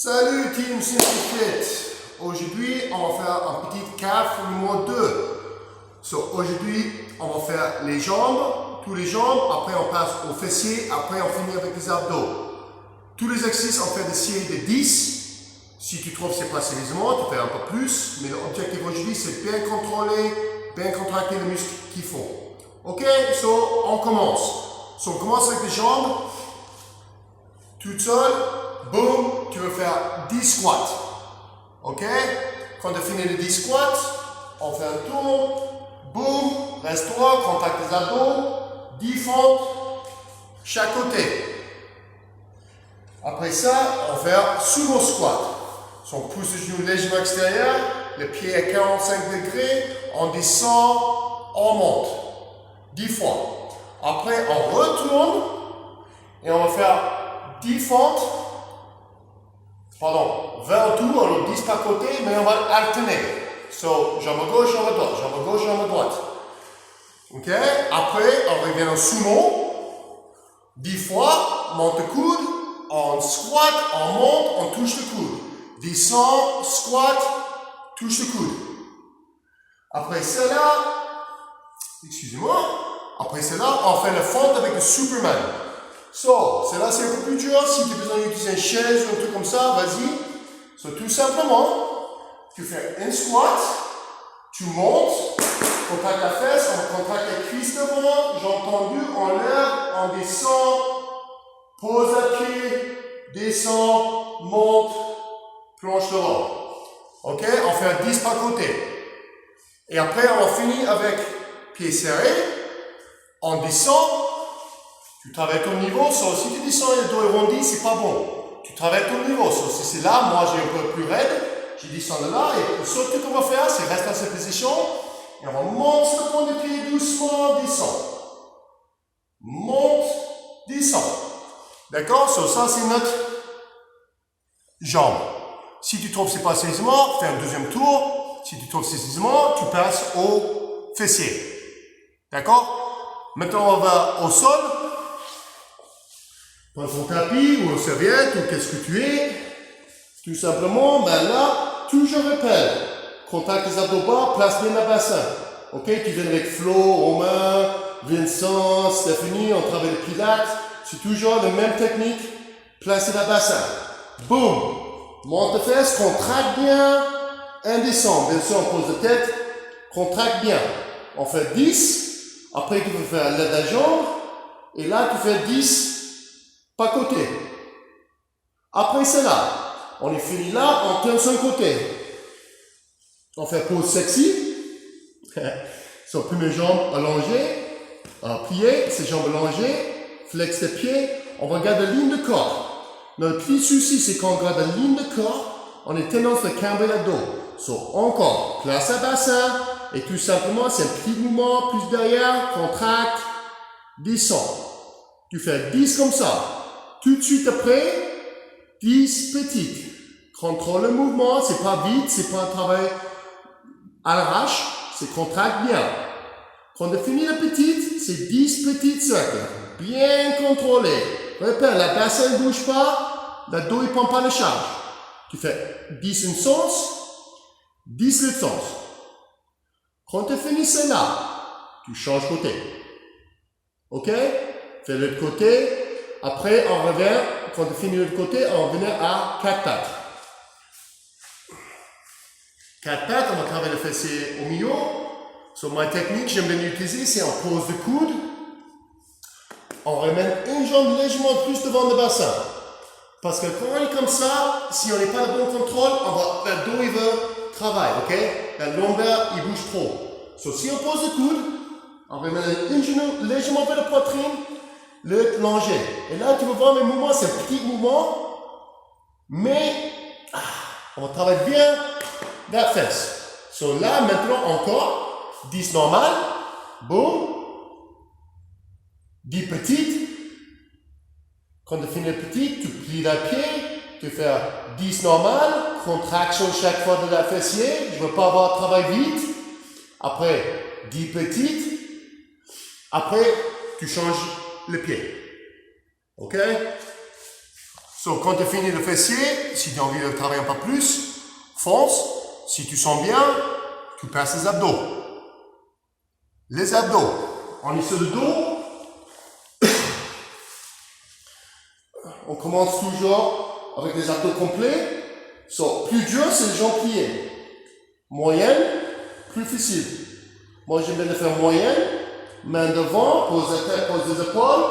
Salut Team Simplified. Aujourd'hui, on va faire un petit CAF numéro 2. Aujourd'hui, on va faire les jambes, tous les jambes, après on passe aux fessiers, après on finit avec les abdos. Tous les exercices, on fait des séries de 10. Si tu trouves que ce n'est pas suffisamment, tu fais un peu plus. Mais l'objectif aujourd'hui, c'est bien contrôler, bien contracter les muscles qu'il faut. Ok, on commence. On commence avec les jambes. Toute seule, boum, tu veux faire 10 squats. Ok? Quand tu finis les 10 squats, on fait un tour, boum, reste droit, contacte les abdos, 10 fentes, chaque côté. Après ça, on va faire sumo squat. On pousse le genou légèrement extérieur, le pied à 45 degrés, on descend, on monte. 10 fois. Après, on retourne et on va faire 10 fentes. Pardon, 20 tours, alors 10 par côté, mais on va alterner. Jambe gauche, jambe droite, jambe gauche, jambe droite. Ok? Après, on revient au sumo. 10 fois, monte le coude, on squat, on monte, on touche le coude. Descend, squat, touche le coude. Après cela, excusez-moi, après cela, on fait la fente avec le Superman. Cela c'est un peu plus dur. Si tu as besoin d'utiliser une chaise ou un truc comme ça, vas-y. Tout simplement, tu fais un squat, tu montes, contracte la fesse, on contracte la cuisse devant, jambes tendues, on lève, on descend, pose à pied, descend, monte, plonge devant. Ok, on fait un 10 par côté. Et après, on finit avec pied serré, on descend. Tu travailles ton niveau, si tu descends et le dos est rondi, c'est pas bon. Tu travailles ton niveau. Si c'est là, moi j'ai un peu plus raide, je descends de là et ce que qu'on va faire, c'est rester dans cette position et on va monter sur le point de pied doucement, descend. Monte, descend. D'accord? Ça c'est notre jambe. Si tu trouves que c'est pas suffisamment, fais un deuxième tour. Si tu trouves que c'est suffisamment, tu passes au fessier. D'accord? Maintenant on va au sol. Prends ton tapis ou une serviette ou qu'est-ce que tu es. Tout simplement, là, toujours repelle. Contacte les abdos bas, place bien le bassin. Ok, tu viens avec Flo, Romain, Vincent, Stéphanie, on travaille le pilates. C'est toujours la même technique. Place le bassin. Boum. Monte les fesses, contracte bien. Indescend. Bien sûr, on pose la tête. Contracte bien. On fait 10. Après, tu peux faire l'aide à la jambe. Et là, tu fais 10. Pas côté. Après cela, on est fini là, on tourne sur le côté. On fait pause sexy. Sur première jambe allongée, pliée, ses jambes allongées, flex les pieds. On va garder la ligne de corps. Notre petit souci, c'est qu'on garde la ligne de corps, on a tendance à cambrer le dos. Encore, place à bassin, et tout simplement, c'est un petit mouvement, plus derrière, contracte, descend. Tu fais 10 comme ça. Tout de suite après, 10 petites. Contrôle le mouvement, c'est pas vite, c'est pas un travail à l'arrache, c'est contracte bien. Quand tu finis la petite, c'est 10 petites cercles. Bien contrôlé. Repère, la bassin ne bouge pas, le dos ne prend pas la charge. Tu fais 10 un sens, 10 l'autre sens. Quand tu finis cela, tu changes côté. Ok? Fais l'autre côté. Après, on revient, quand on finit de l'autre côté, on revient à 4 pattes. 4 pattes, on va travailler le fessier au milieu. Ma technique, j'aime bien l'utiliser, c'est en pose de coude. On ramène une jambe légèrement plus devant le bassin. Parce que quand on est comme ça, si on n'est pas de bon contrôle, le dos il veut travailler, ok? La longueur, il bouge trop. Si on pose le coude, on ramène une genou légèrement vers la poitrine. Le langer. Et là, tu vas voir mes mouvements, c'est un petit mouvement, mais on va travailler bien la fesse. Là, maintenant, encore, 10 normal, boum, 10 petites. Quand tu finis les petites, tu plies la pied, tu fais 10 normal, contraction chaque fois de la fessier, je ne veux pas avoir travail vite. Après, 10 petites. Après, tu changes le pied. Ok? So, quand tu finis le fessier, si tu as envie de travailler un peu plus, fonce. Si tu sens bien, tu passes les abdos. Les abdos. On est sur le dos. On commence toujours avec les abdos complets. So, plus dur, c'est les jambes pliées. Moyenne, plus difficile. Moi, j'aime bien le faire moyenne. Main devant, pose la tête, pose les épaules.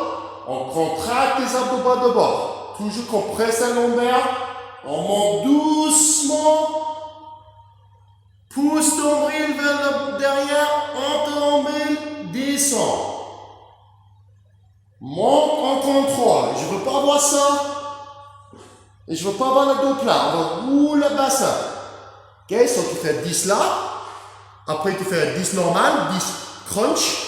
On contracte les abdos bas de bord. Toujours qu'on presse la lombaire. On monte doucement. Pousse ton nombril vers le derrière. On te nombril, descend. Monte en contrôle. Je ne veux pas voir ça. Et je ne veux pas avoir le dos plat. On va rouler le bassin. Ok, so tu fais 10 là. Après, tu fais 10 normal, 10 crunch.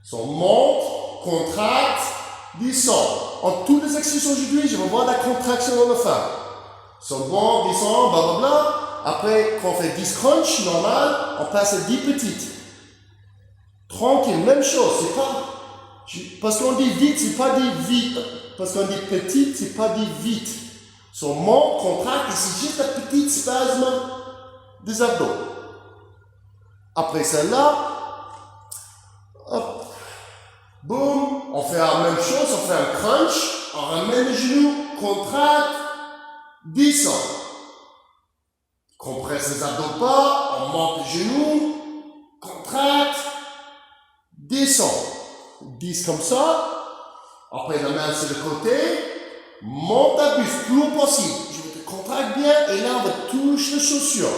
So, monte, contracte, descend. En tous les exercices aujourd'hui, je vais voir la contraction dans le fin. So, monte, descend, blablabla. Après, quand on fait 10 crunch normal, on passe à 10 petites. Tranquille, même chose. C'est pas. Parce qu'on dit vite, c'est pas dit vite. Parce qu'on dit petite, c'est pas dit vite. So, monte, contracte, et c'est juste un petit spasme des abdos. Après celle-là, hop, boum, on fait la même chose, on fait un crunch, on ramène les genoux, contracte, descend. Compresse les abdos pas, on monte les genoux, contracte, descend. 10 comme ça. Après la main sur le côté, monte ta buste, plus haut possible. Je te contracte bien et là on va toucher les chaussures.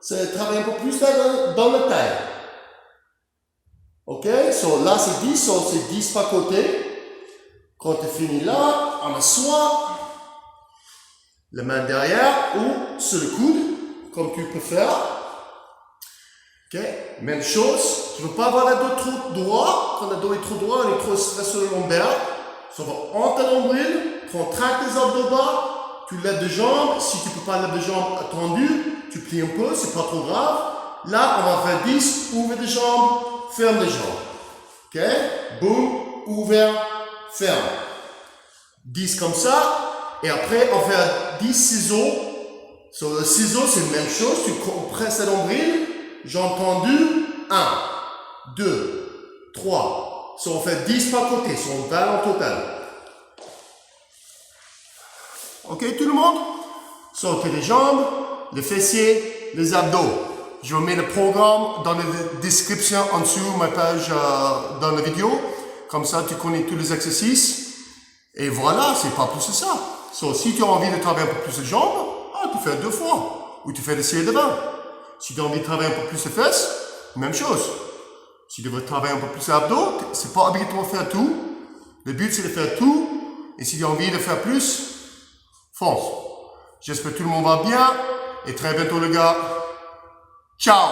C'est travailler un peu plus dans le taille. Ok, so là c'est 10, so c'est 10 par côté. Quand tu finis là, on assoit la main derrière ou sur le coude, comme tu peux faire. Ok, même chose. Tu ne veux pas avoir le dos trop droit. Quand le dos est trop droit, on est trop stressé sur le lombaire. So, on va entre nombril, contracte les abdos bas, tu lèves les jambes. Si tu ne peux pas lever les jambes tendues, tu plies un peu, c'est pas trop grave. Là, on va faire 10, ouvre les jambes, ferme les jambes. Ok? Boum, ouvert, ferme. 10 comme ça. Et après, on fait 10 ciseaux. Sur le ciseau, c'est la même chose. Tu compresses le nombril, jambes tendues. 1, 2, 3. So, on fait 10 par côté. So, on va en total. Ok, tout le monde? So, les jambes, les fessiers, les abdos. Je vous mets le programme dans la description en dessous, ma page dans la vidéo. Comme ça, tu connais tous les exercices. Et voilà, c'est pas plus que ça. So, si tu as envie de travailler un peu plus les jambes, tu fais 2 fois. Ou tu fais le série de 20. Si tu as envie de travailler un peu plus les fesses, même chose. Si tu veux travailler un peu plus les abdos, c'est pas obligatoire de faire tout. Le but, c'est de faire tout. Et si tu as envie de faire plus, fonce. J'espère que tout le monde va bien. Et très bientôt, les gars. Ciao!